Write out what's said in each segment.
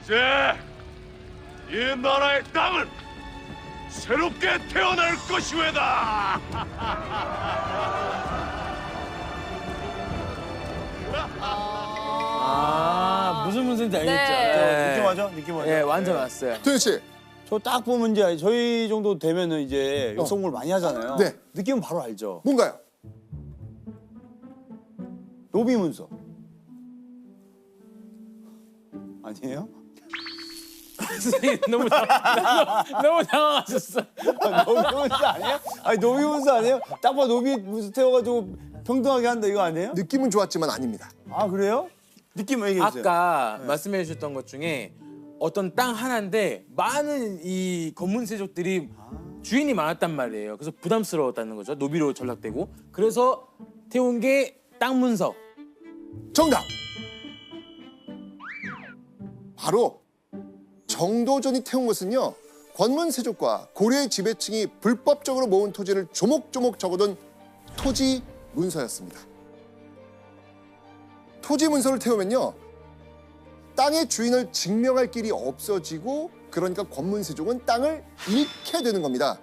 이제 이 나라의 땅은 새롭게 태어날 것이외다. 무슨 문제인지 알겠죠? 네. 느낌 와죠? 느낌 와죠? 예, 완전 왔어요. 도현 씨. 저 딱 보면 이제 저희 정도 되면은 이제 역성물 많이 하잖아요. 네. 느낌은 바로 알죠. 뭔가요? 노비 문서. 아니에요? 너무 당황하셨어. 노비 문서 아니에요? 아니 노비 문서 아니에요? 딱 봐 노비 문서 태워가지고 평등하게 한다 이거 아니에요? 느낌은 좋았지만 아닙니다. 아 그래요? 느낌 얘기해 주세요. 아까 말씀해 주셨던 것 중에 어떤 땅 하나인데 많은 이 검문세족들이 주인이 많았단 말이에요. 그래서 부담스러웠다는 거죠. 노비로 전락되고. 그래서 태운 게 땅 문서. 정답. 바로 정도전이 태운 것은요. 권문세족과 고려의 지배층이 불법적으로 모은 토지를 조목조목 적어둔 토지 문서였습니다. 토지 문서를 태우면요. 땅의 주인을 증명할 길이 없어지고 그러니까 권문세족은 땅을 잃게 되는 겁니다.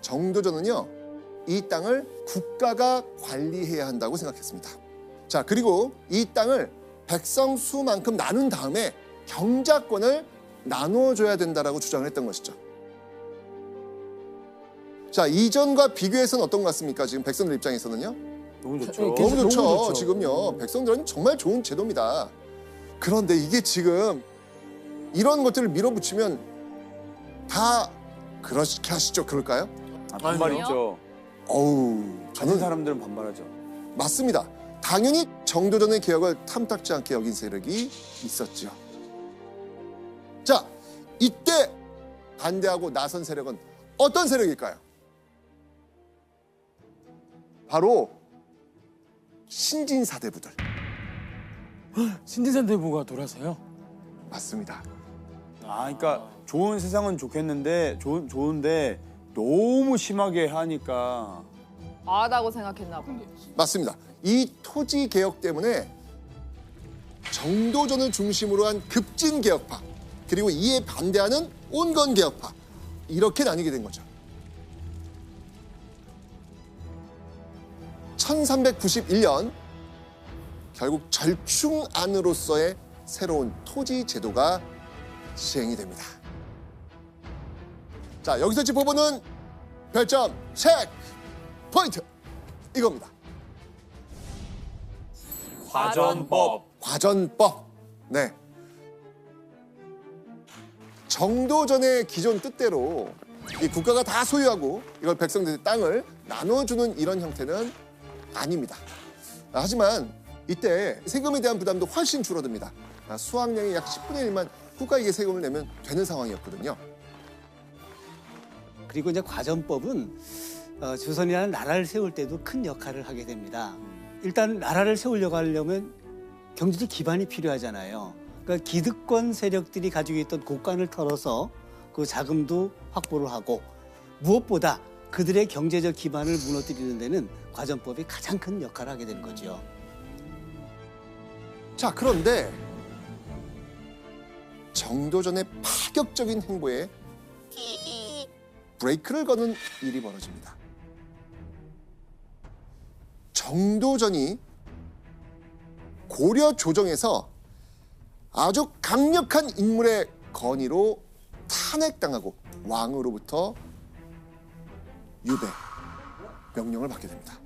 정도전은요. 이 땅을 국가가 관리해야 한다고 생각했습니다. 자, 그리고 이 땅을 백성 수만큼 나눈 다음에 경작권을 나눠줘야 된다라고 주장을 했던 것이죠. 자, 이전과 비교해서는 어떤 것 같습니까? 지금 백성들 입장에서는요. 너무 좋죠. 너무 좋죠. 너무 좋죠. 지금요. 백성들은 정말 좋은 제도입니다. 그런데 이게 지금 이런 것들을 밀어붙이면 다 그렇게 하시죠. 그럴까요? 반발 있죠. 어우, 가진 사람들은 반발하죠. 맞습니다. 당연히 정도전의 개혁을 탐탁지 않게 여긴 세력이 있었죠. 자, 이때 반대하고 나선 세력은 어떤 세력일까요? 바로 신진사대부들. 신진사대부가 돌아서요? 맞습니다. 아, 그러니까 좋은 세상은 좋겠는데 좋은데 너무 심하게 하니까 과하다고 생각했나 봐. 맞습니다. 이 토지 개혁 때문에 정도전을 중심으로 한 급진 개혁파 그리고 이에 반대하는 온건 개혁파 이렇게 나뉘게 된 거죠. 1391년 결국 절충안으로서의 새로운 토지 제도가 시행이 됩니다. 자, 여기서 짚어보는 별점 체크 포인트 이겁니다. 과전법. 네. 정도전의 기존 뜻대로 이 국가가 다 소유하고 이걸 백성들의 땅을 나눠주는 이런 형태는 아닙니다. 하지만 이때 세금에 대한 부담도 훨씬 줄어듭니다. 수확량의 약 10분의 1만 국가에게 세금을 내면 되는 상황이었거든요. 그리고 이제 과전법은 조선이라는 나라를 세울 때도 큰 역할을 하게 됩니다. 일단 나라를 세우려고 하려면 경제적 기반이 필요하잖아요. 그러니까 기득권 세력들이 가지고 있던 곳간을 털어서 그 자금도 확보를 하고 무엇보다 그들의 경제적 기반을 무너뜨리는 데는 과전법이 가장 큰 역할을 하게 되는 거죠. 자, 그런데 정도전의 파격적인 행보에 브레이크를 거는 일이 벌어집니다. 정도전이 고려 조정에서 아주 강력한 인물의 건의로 탄핵당하고 왕으로부터 유배 명령을 받게 됩니다.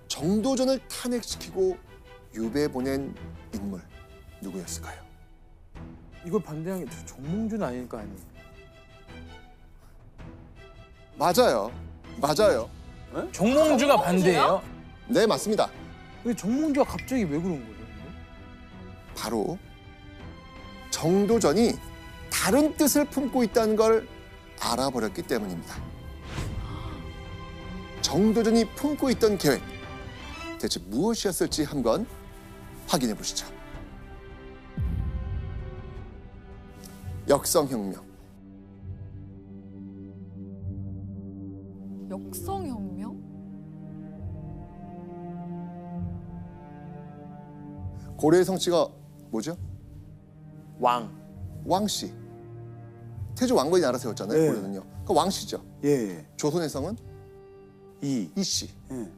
정도전을 탄핵시키고 유배 보낸 인물 누구였을까요? 이걸 반대한 게 정몽준 아닐까 아니? 맞아요. 정몽주가 반대예요? 네, 맞습니다. 근데 정몽주가 갑자기 왜 그런 거죠? 바로 정도전이 다른 뜻을 품고 있다는 걸 알아버렸기 때문입니다. 정도전이 품고 있던 계획, 대체 무엇이었을지 한번 확인해 보시죠. 역성혁명. 역성혁명? 고려의 성씨가 뭐죠? 왕. 왕씨. 태조 왕건이 나라 세웠잖아요. 네. 고려는요. 그 왕씨죠. 예. 조선의 성은 이씨. 예.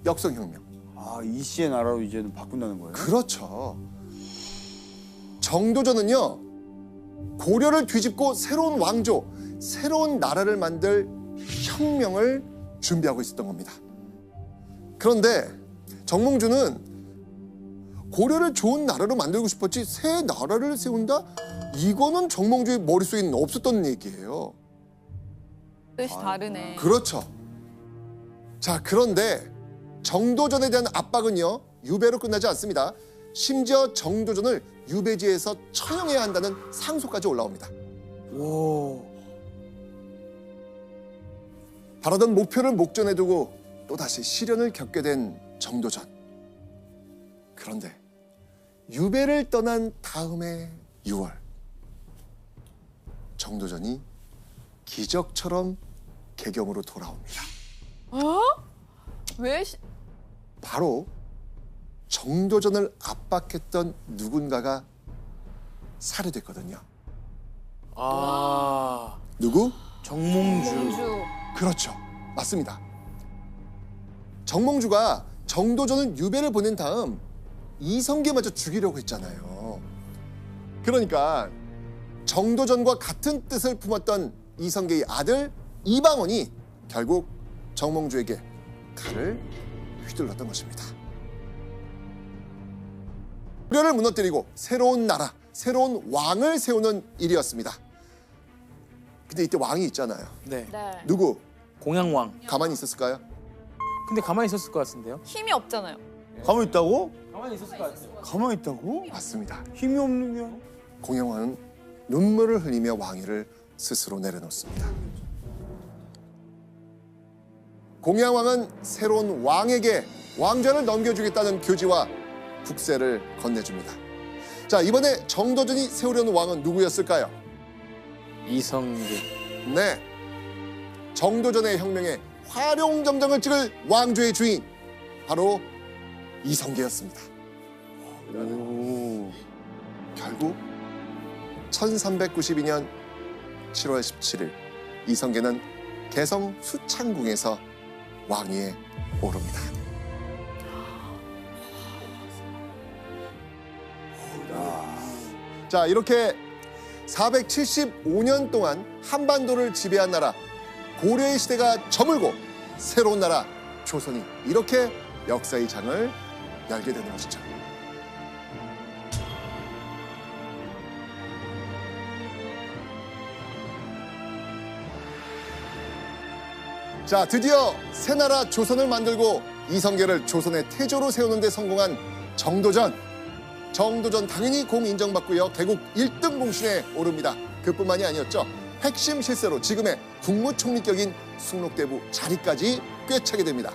역성혁명. 아, 이 씨의 나라로 이제는 바꾼다는 거예요? 그렇죠. 정도전은요. 고려를 뒤집고 새로운 왕조, 새로운 나라를 만들 혁명을 준비하고 있었던 겁니다. 그런데 정몽주는 고려를 좋은 나라로 만들고 싶었지 새 나라를 세운다? 이거는 정몽주의 머릿속에는 없었던 얘기예요. 뜻이 다르네. 그렇죠. 자, 그런데 정도전에 대한 압박은요. 유배로 끝나지 않습니다. 심지어 정도전을 유배지에서 처형해야 한다는 상소까지 올라옵니다. 오. 바라던 목표를 목전에 두고 또다시 시련을 겪게 된 정도전. 그런데 유배를 떠난 다음해 6월 정도전이 기적처럼 개경으로 돌아옵니다. 왜? 바로 정도전을 압박했던 누군가가 살해됐거든요. 아, 누구? 정몽주. 공주. 그렇죠. 맞습니다. 정몽주가 정도전을 유배를 보낸 다음 이성계마저 죽이려고 했잖아요. 그러니까 정도전과 같은 뜻을 품었던 이성계의 아들 이방원이 결국 정몽주에게 칼을 휘둘렀던 것입니다. 고려를 무너뜨리고 새로운 나라, 새로운 왕을 세우는 일이었습니다. 근데 이때 왕이 있잖아요. 네. 네. 누구? 공양왕. 가만히 있었을까요? 근데 가만히 있었을 것 같은데요? 힘이 없잖아요. 가만히 있다고? 가만히 있었을 것 같아요. 가만히 있다고? 맞습니다. 힘이 없는 게. 공양왕은 눈물을 흘리며 왕위를 스스로 내려놓습니다. 공양왕은 새로운 왕에게 왕좌를 넘겨주겠다는 교지와 국세를 건네줍니다. 자, 이번에 정도전이 세우려는 왕은 누구였을까요? 이성계. 네, 정도전의 혁명에 화룡점정을 찍을 왕조의 주인 바로 이성계였습니다. 오. 결국 1392년 7월 17일 이성계는 개성 수창궁에서 왕위에 오릅니다. 자, 이렇게 475년 동안 한반도를 지배한 나라 고려의 시대가 저물고 새로운 나라 조선이 이렇게 역사의 장을 열게 되는 것이죠. 자, 드디어 새 나라 조선을 만들고 이성계를 조선의 태조로 세우는 데 성공한 정도전. 정도전 당연히 공 인정받고요. 개국 1등 공신에 오릅니다. 그뿐만이 아니었죠. 핵심 실세로 지금의 국무총리격인 숭록대부 자리까지 꿰차게 됩니다.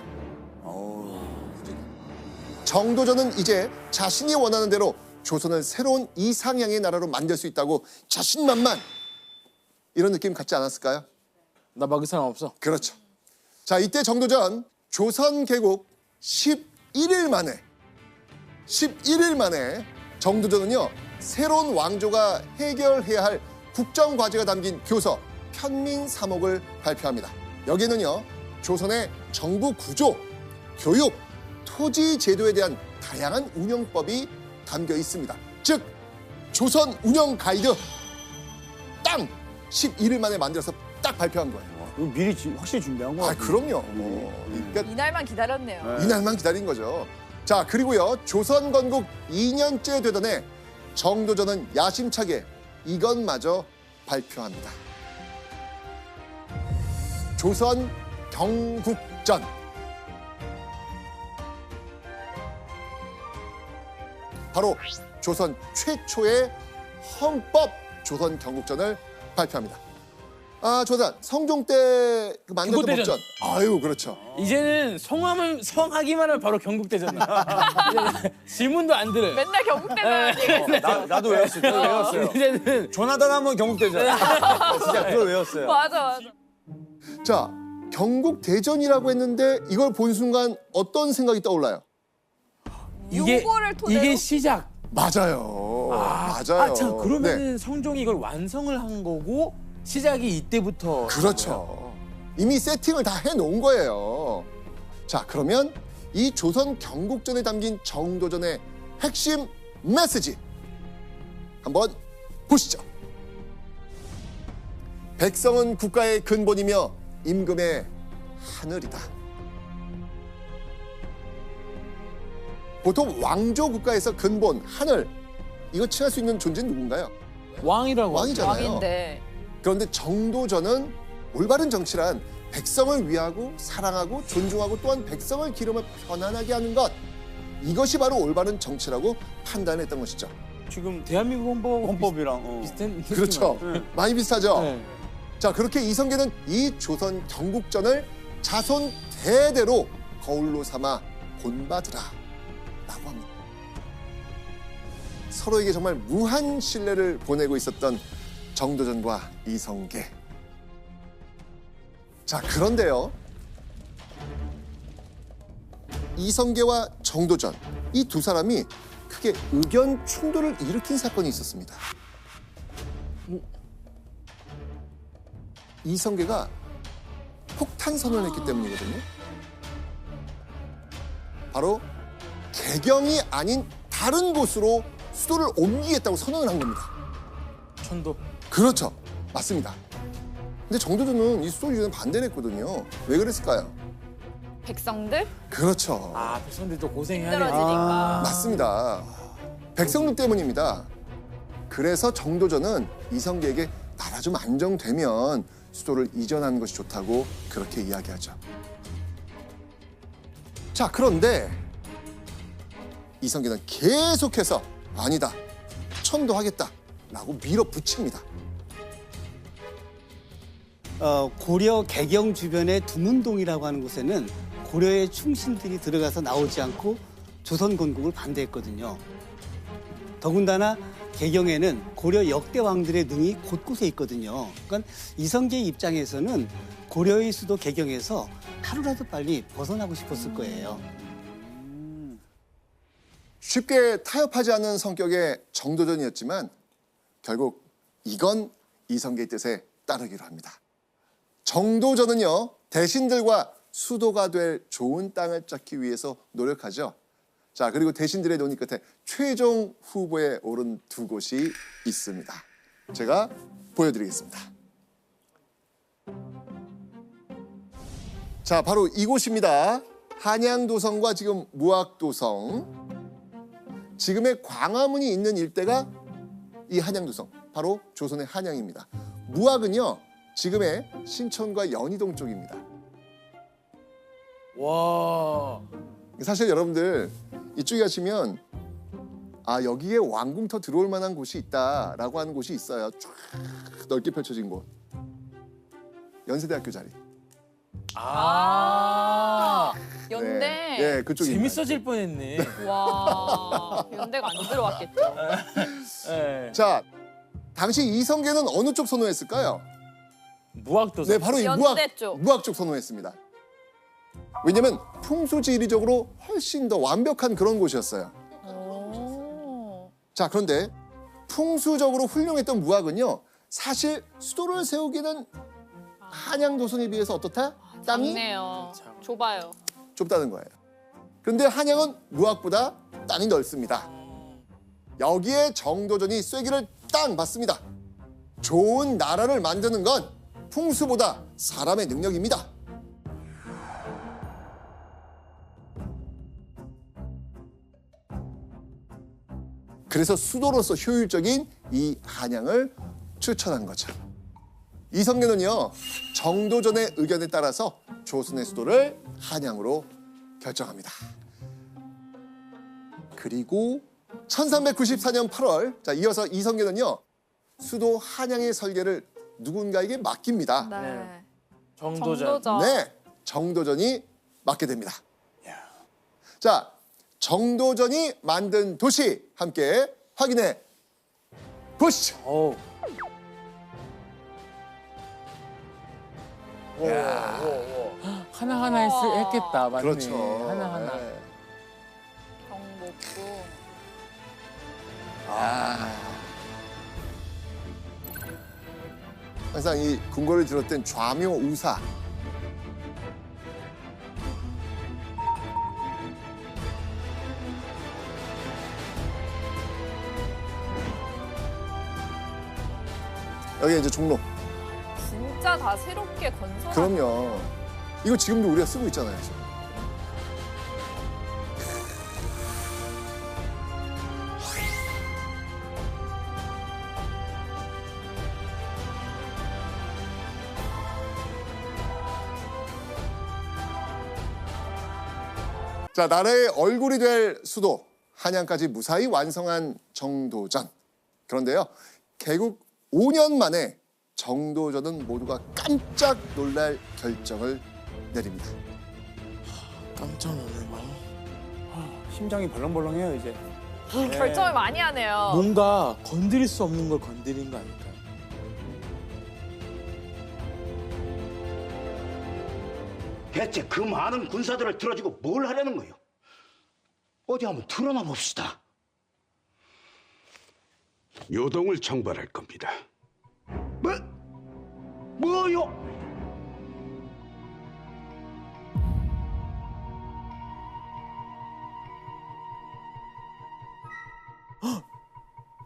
정도전은 이제 자신이 원하는 대로 조선을 새로운 이상향의 나라로 만들 수 있다고 자신만만 이런 느낌 갖지 않았을까요? 나 막을 사람 없어. 그렇죠. 자, 이때 정도전 조선 개국 11일 만에 정도전은요 새로운 왕조가 해결해야 할 국정 과제가 담긴 교서 편민 3억을 발표합니다. 여기는요 조선의 정부 구조, 교육, 토지 제도에 대한 다양한 운영법이 담겨 있습니다. 즉 조선 운영 가이드 딱 11일 만에 만들어서 딱 발표한 거예요. 이거 미리 확실히 준비한 거 아, 같아요. 그럼요. 그러니까 이날만 기다렸네요. 이날만 기다린 거죠. 자, 그리고요 조선 건국 2년째 되던 해 정도전은 야심차게 이것마저 발표합니다. 조선 경국전. 바로 조선 최초의 헌법 조선 경국전을 발표합니다. 아, 조선 성종 때 그 만들었던 경국대전. 법전. 아유, 그렇죠. 이제는 성하기만 하면 바로 경국대전이야. 이제는 질문도 안 들어요. 맨날 경국대전. 나도 외웠어요. 그거 외웠어요. 이제는 조나단 하면 경국대전. 진짜 그걸 외웠어요. 맞아. 자, 경국대전이라고 했는데 이걸 본 순간 어떤 생각이 떠올라요? 요거를 토대로 이게 시작. 맞아요. 맞아요. 아, 참 그러면은 네. 성종이 이걸 완성을 한 거고 시작이 이때부터. 그렇죠. 이미 세팅을 다 해놓은 거예요. 자, 그러면 이 조선 경국전에 담긴 정도전의 핵심 메시지 한번 보시죠. 백성은 국가의 근본이며 임금의 하늘이다. 보통 왕조 국가에서 근본, 하늘 이거 칭할 수 있는 존재는 누군가요? 왕이라고. 왕이잖아요. 왕인데 그런데 정도전은 올바른 정치란 백성을 위하고 사랑하고 존중하고 또한 백성을 기르며 편안하게 하는 것, 이것이 바로 올바른 정치라고 판단했던 것이죠. 지금 대한민국 헌법이랑 비슷한. 그렇죠. 네. 많이 비슷하죠. 네. 자, 그렇게 이성계는 이 조선 경국전을 자손 대대로 거울로 삼아 본받으라 라고 합니다. 서로에게 정말 무한 신뢰를 보내고 있었던 정도전과 이성계. 자, 그런데요. 이성계와 정도전, 이 두 사람이 크게 의견 충돌을 일으킨 사건이 있었습니다. 이성계가 폭탄 선언을 했기 때문이거든요. 바로 개경이 아닌 다른 곳으로 수도를 옮기겠다고 선언을 한 겁니다. 천도. 그렇죠. 맞습니다. 근데 정도전은 이 수도 유지는 반대를 했거든요. 왜 그랬을까요? 백성들 그렇죠. 아, 백성들도 고생해야 힘들어지니까. 맞습니다. 백성들 때문입니다. 그래서 정도전은 이성계에게 나라 좀 안정되면 수도를 이전하는 것이 좋다고 그렇게 이야기하죠. 자, 그런데 이성계는 계속해서 아니다, 천도하겠다라고 밀어붙입니다. 고려 개경 주변의 두문동이라고 하는 곳에는 고려의 충신들이 들어가서 나오지 않고 조선 건국을 반대했거든요. 더군다나 개경에는 고려 역대 왕들의 능이 곳곳에 있거든요. 그러니까 이성계 입장에서는 고려의 수도 개경에서 하루라도 빨리 벗어나고 싶었을 거예요. 쉽게 타협하지 않는 성격의 정도전이었지만 결국 이건 이성계의 뜻에 따르기로 합니다. 정도전은요, 대신들과 수도가 될 좋은 땅을 찾기 위해서 노력하죠. 자, 그리고 대신들의 논의 끝에 최종 후보에 오른 두 곳이 있습니다. 제가 보여드리겠습니다. 자, 바로 이곳입니다. 한양도성과 지금 무학도성. 지금의 광화문이 있는 일대가 이 한양도성, 바로 조선의 한양입니다. 무학은요, 지금의 신촌과 연희동 쪽입니다. 와. 사실 여러분들 이쪽에 가시면 아, 여기에 왕궁터 들어올 만한 곳이 있다라고 하는 곳이 있어요. 쫙 넓게 펼쳐진 곳. 연세대학교 자리. 아. 연대. 네, 그쪽이. 재밌어질 뻔했네. 와 연대가 안 들어왔겠죠. 네. 자, 당시 이성계는 어느 쪽 선호했을까요? 무학도성. 네, 바로 이 연대 쪽. 무학 쪽 선호했습니다. 왜냐면 풍수지리적으로 훨씬 더 완벽한 그런 곳이었어요. 오. 자, 그런데 풍수적으로 훌륭했던 무학은요, 사실 수도를 세우기는 한양도성에 비해서 어떻다? 땅이 작네요. 좁아요. 좁다는 거예요. 그런데 한양은 무학보다 땅이 넓습니다. 여기에 정도전이 쐐기를 땅 받습니다. 좋은 나라를 만드는 건 풍수보다 사람의 능력입니다. 그래서 수도로서 효율적인 이 한양을 추천한 거죠. 이성계는요, 정도전의 의견에 따라서 조선의 수도를 한양으로 결정합니다. 그리고 1394년 8월, 자, 이어서 이성계는요, 수도 한양의 설계를 누군가에게 맡깁니다. 네. 정도전. 네, 정도전이 맡게 됩니다. 자, 정도전이 만든 도시 함께 확인해 보시죠. 오. 하나하나 했겠다. 맞네. 그렇죠. 하나하나. 네. 경복. 없고. 항상 이 궁궐을 들었던 좌묘 우사. 여기 이제 종로. 진짜 다 새롭게 건설한. 그럼요. 이거 지금도 우리가 쓰고 있잖아요. 지금. 자, 나라의 얼굴이 될 수도 한양까지 무사히 완성한 정도전. 그런데요, 개국 5년 만에 정도전은 모두가 깜짝 놀랄 결정을 내립니다. 깜짝 놀래요. 심장이 벌렁벌렁해요 이제. 결정을 많이 하네요. 뭔가 건드릴 수 없는 걸 건드린 거 아닐까요? 대체 그 많은 군사들을 들어주고 뭘 하려는 거요? 어디 한번 드러나 봅시다. 요동을 청벌할 겁니다. 뭐요?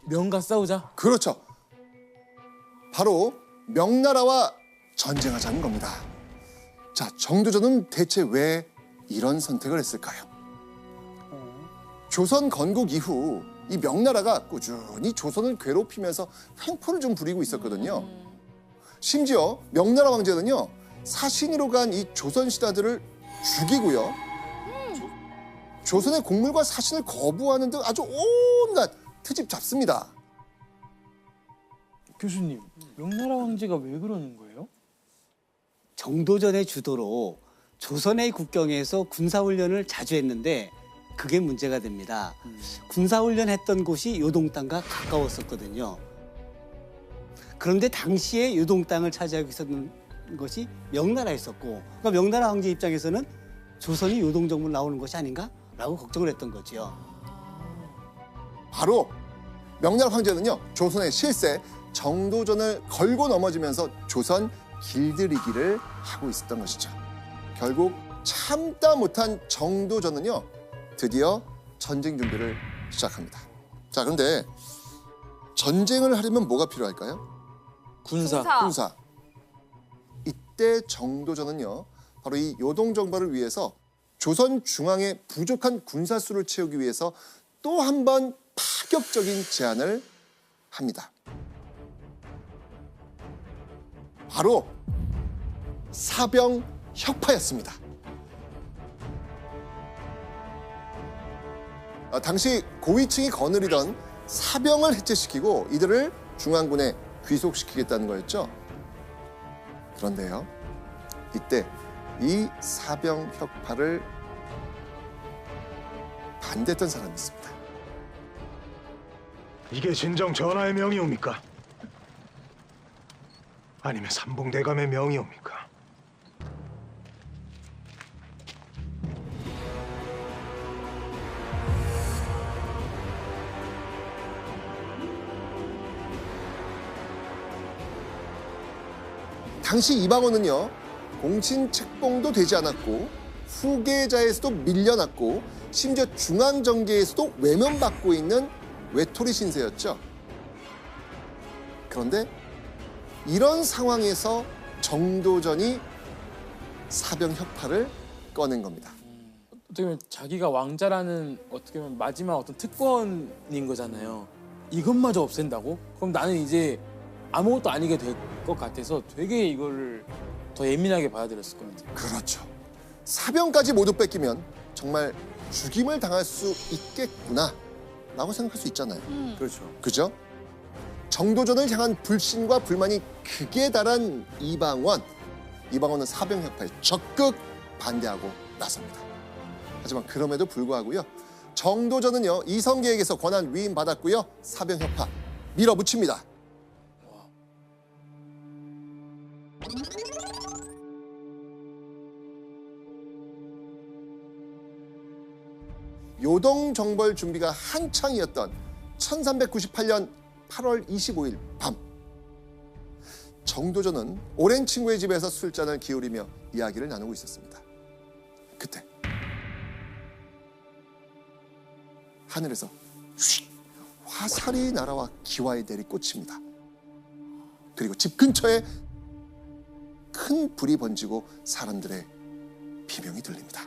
명과 싸우자. 그렇죠. 바로 명나라와 전쟁하자는 겁니다. 자, 정도전은 대체 왜 이런 선택을 했을까요? 조선 건국 이후 이 명나라가 꾸준히 조선을 괴롭히면서 횡포를 좀 부리고 있었거든요. 심지어 명나라 황제는요, 사신으로 간 이 조선 신하들을 죽이고요. 조선의 공물과 사신을 거부하는 등 아주 온갖 트집 잡습니다. 교수님, 명나라 황제가 왜 그러는 거예요? 정도전의 주도로 조선의 국경에서 군사훈련을 자주 했는데 그게 문제가 됩니다. 군사훈련 했던 곳이 요동 땅과 가까웠었거든요. 그런데 당시에 요동 땅을 차지하고 있었던 것이 명나라였었고, 그러니까 명나라 황제 입장에서는 조선이 요동 정부로 나오는 것이 아닌가라고 걱정을 했던 거죠. 바로 명나라 황제는요, 조선의 실세 정도전을 걸고 넘어지면서 조선 길들이기를 하고 있었던 것이죠. 결국 참다 못한 정도전은요, 드디어 전쟁 준비를 시작합니다. 자, 그런데 전쟁을 하려면 뭐가 필요할까요? 군사. 군사. 이때 정도전은요, 바로 이 요동 정벌을 위해서 조선 중앙의 부족한 군사수를 채우기 위해서 또 한 번 파격적인 제안을 합니다. 바로 사병 혁파였습니다. 당시 고위층이 거느리던 사병을 해체시키고 이들을 중앙군에 귀속시키겠다는 거였죠. 그런데요, 이때 이 사병 혁파를 반대했던 사람이 있습니다. 이게 진정 전하의 명이옵니까? 아니면 삼봉대감의 명이옵니까? 당시 이방원은요, 공친 책봉도 되지 않았고 후계자에서도 밀려났고 심지어 중앙정계에서도 외면받고 있는 외톨이 신세였죠. 그런데 이런 상황에서 정도전이 사병 혁파를 꺼낸 겁니다. 어떻게 보면 자기가 왕자라는 어떻게 보면 마지막 어떤 특권인 거잖아요. 이것마저 없앤다고? 그럼 나는 이제 아무것도 아니게 될 것 같아서 되게 이거를 더 예민하게 받아들였을 것 같아요. 그렇죠. 사병까지 모두 뺏기면 정말 죽임을 당할 수 있겠구나 라고 생각할 수 있잖아요. 그렇죠. 그죠? 정도전을 향한 불신과 불만이 극에 달한 이방원은 사병 혁파에 적극 반대하고 나섭니다. 하지만 그럼에도 불구하고요, 정도전은요, 이성계에게서 권한 위임받았고요, 사병 혁파 밀어붙입니다. 요동 정벌 준비가 한창이었던 1398년 8월 25일 밤, 정도전은 오랜 친구의 집에서 술잔을 기울이며 이야기를 나누고 있었습니다. 그때 하늘에서 휙 화살이 날아와 기와에 내리꽂힙니다. 그리고 집 근처에 큰 불이 번지고 사람들의 비명이 들립니다.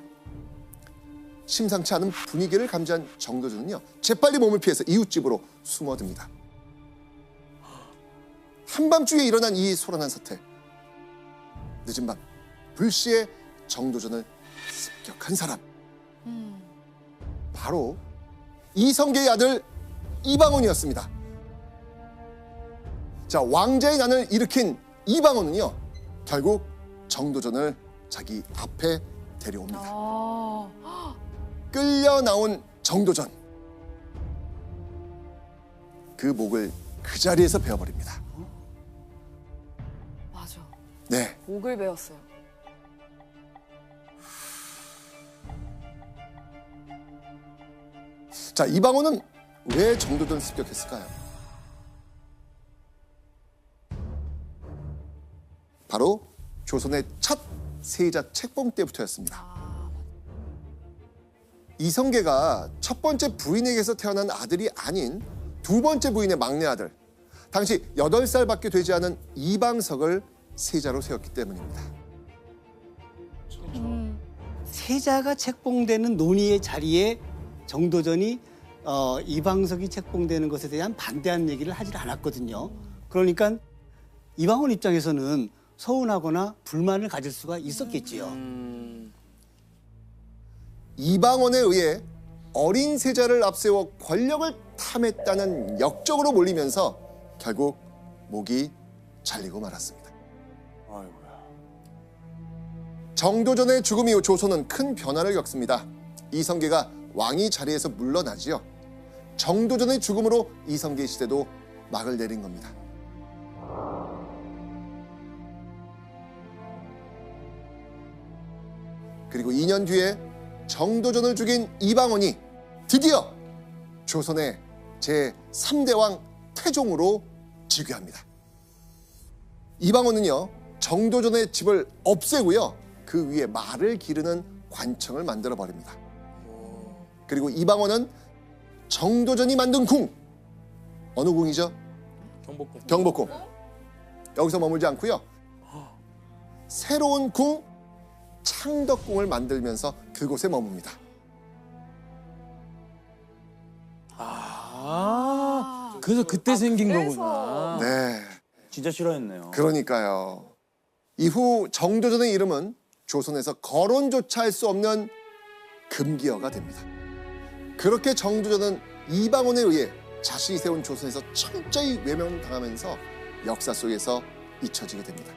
심상치 않은 분위기를 감지한 정도전은요, 재빨리 몸을 피해서 이웃집으로 숨어듭니다. 한밤중에 일어난 이 소란한 사태, 늦은 밤 불시에 정도전을 습격한 사람, 바로 이성계의 아들 이방원이었습니다. 자, 왕자의 난을 일으킨 이방원은요, 결국 정도전을 자기 앞에 데려옵니다. 끌려 나온 정도전, 그 목을 그 자리에서 베어버립니다. 맞아. 네, 목을 베었어요. 자, 이방원은 왜 정도전을 습격했을까요? 바로 조선의 첫 세자 책봉 때부터였습니다. 이성계가 첫 번째 부인에게서 태어난 아들이 아닌 두 번째 부인의 막내 아들, 당시 8살밖에 되지 않은 이방석을 세자로 세웠기 때문입니다. 세자가 책봉되는 논의의 자리에 정도전이 이방석이 책봉되는 것에 대한 반대하는 얘기를 하질 않았거든요. 그러니까 이방원 입장에서는 서운하거나 불만을 가질 수가 있었겠지요. 이방원에 의해 어린 세자를 앞세워 권력을 탐했다는 역적으로 몰리면서 결국 목이 잘리고 말았습니다. 정도전의 죽음 이후 조선은 큰 변화를 겪습니다. 이성계가 왕위 자리에서 물러나지요. 정도전의 죽음으로 이성계 시대도 막을 내린 겁니다. 그리고 2년 뒤에 정도전을 죽인 이방원이 드디어 조선의 제3대 왕 태종으로 즉위합니다. 이방원은요, 정도전의 집을 없애고요, 그 위에 말을 기르는 관청을 만들어 버립니다. 그리고 이방원은 정도전이 만든 궁, 어느 궁이죠? 경복궁. 경복궁. 여기서 머물지 않고요, 새로운 궁 창덕궁을 만들면서 그곳에 머뭅니다. 그래서 그때 생긴 그래서. 거구나. 네, 진짜 싫어했네요. 그러니까요. 이후 정도전의 이름은 조선에서 거론조차 할 수 없는 금기어가 됩니다. 그렇게 정도전은 이방원에 의해 자신이 세운 조선에서 철저히 외면당하면서 역사 속에서 잊혀지게 됩니다.